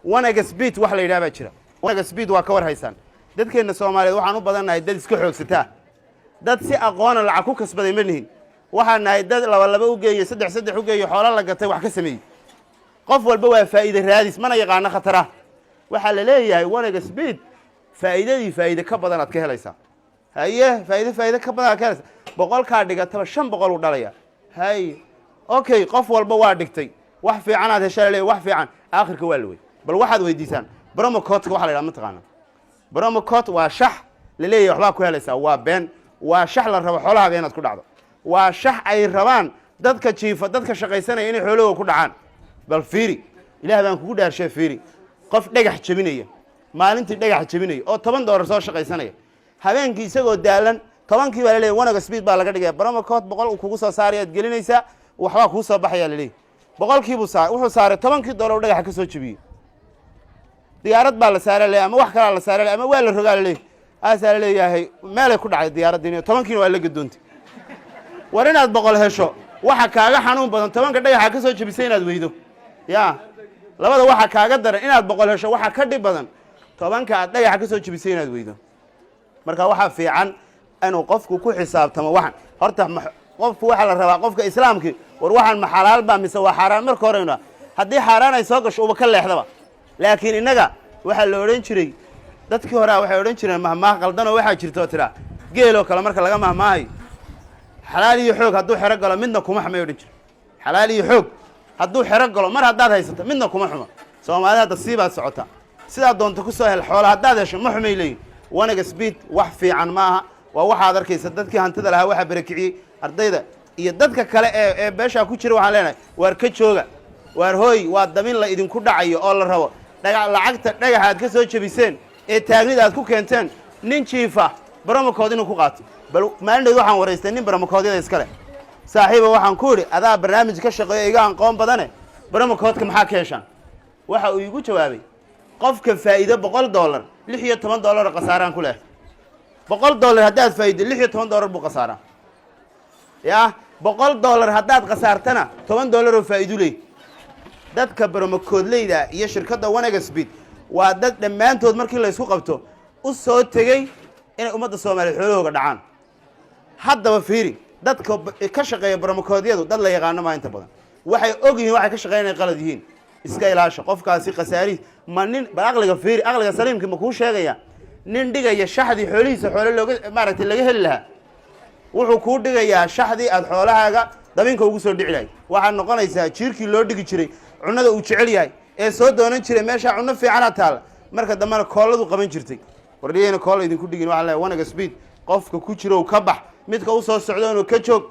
wanaga speed wax la yiraahdo jira wanaga speed waa ka war haysan dadkeena Soomaaliyeed waxaan u badanahay dad iska xoogsataa dad si aqoon lacag ku kasbaday ma nihin waxaan nahay dad laba u geeyo saddex u geeyo xoolo la gatay wax ka sameeyay qof walba waa faa'iido raadis mana yaqaan khatara waxa la leeyahay wanaga speed faa'iido ka badan aad ka helaysaa haye faa'iido ka badan aad ka helaysaa boqol ka dhigataba 500 u dhalaya hay okay qof walba waa dhigtay wax fiican aad heshay leeyahay wax fiican aakhirka waa la way bal waxaad weydiisaan promo code waxa la yiraahdo ma taqaana promo code waa shax la leeyahay waxba ku helaysaa waa been waa shax la rabo xoolaha inaad ku dhacdo waa shax ay rabaan dadka jiifa dadka shaqaysanaya inay xoolahooda ku dhacaan bal fiiri ilaahay baan kugu dhaarshay fiiri qof dhagax jabinaya maalintii dhagax jabinaya oo $10 soo shaqaysanaya habeenkii isagoo daalan 10kii baa la leeyahay wanaga speed baa laga dhigay promo code 100 uu kugu soo saaraya aad gelinaysa waxba ku soo baxaya la leeyahay 100kii wuxuu saaray $10 dhagax ka soo jabiyay diyaarad baa la saaray ama wax kale la saaray ama waa la rogaa la leeyahay aasa la leeyahay meel ay ku dhacay diyaaraddiina 10kii waa la gadoontay war inaad 100 hesho waxa kaaga xanuun badan 10ka dhagaxa ka soo jabisay inaad weydo ya labada waxa kaaga daran inaad 100 hesho waxa ka dhib badan 10ka aad dhagaxa ka soo jabisay inaad weydo marka waxa fiican inuu qofku ku xisaabtamo waxan horta qofku waxa la rabaa qofka islaamka war waxan ma xalaal ba mise waa xaraan marka horeyna hadii xaraan ay soo gasho uba ka leexdaba laakiin inaga waxa la oran jiray dadkii hore waxay oran jireen mahmaah qaldan oo waxa jirto tira geelo kale marka laga mahmaahay xalaal iyo xoog hadduu xiro galo midna kuma xamay oran jiray xalaal iyo xoog hadduu xiro galo mar haddaad haysato midna kuma xumo Soomaalida hadda siiba socota sida doonto ku soo hel xoolo haddaad hesho ma xumay leeyahay wanaga speed wax fiican maaha waa waxa aad arkaysa dadkii hantida lahaa waxa barakiciyay ardayda iyo dadka kale ee beesha ku jira waxaan leenahay waar ka jooga waar hooy waa dabin la idinku dhacayo oo la rabo lacagta dhagaxaad ka soo jabiseen ee taagnida aad ku keenteen nin jiifa promo code inuu ku qaato bal maalintii waxaan wareystay nin promo code iska leh saaxiibo waxaan ku iri adaa barnaamij ka shaqeeyo iga aqoon badane promo code ka maxaa ka heshaan waxa uu igu jawaabay qofka faa'iido $100 $16 qasaaraan ku leh $100 haddaad faa'iido $16 buu qasaaraa ya $100 haddaad qasaartana $10 oo faa'iido leey dadka promo code leeyda iyo shirkadda wanaga speed waa dad dhamaantood markii la isku qabto u soo tagay inay ummadda Soomaaliyeed xoolahooga dhacaan haddaba fiiri dadka ka shaqeeya promo code-yadu dad la yaqaan ma inta badan waxay og yihiin waxay ka shaqeynayaan qalad yihiin iska ilaasho qofkaasi qasaari ma nin aqliga fiiri aqliga saliimka ma ku sheegaya nin dhigaya shaxdi xoolihiisa xoolo looga maaragtay laga heli lahaa wuxuu ku dhigayaa shaxdi aad xoolahaaga dabinka ugu soo dhici lahayd waxa noqonaysa jiirkii loo dhigi jiray cunada uu jecel yahay ee soo doonan jiray meesha cunno fiican taal marka dambana kooladu qaban jirtay wardiyayna kool idinku dhigin waxa la wanaga speed qofka ku jiro ka bax midka u soo socdo inuu ka joog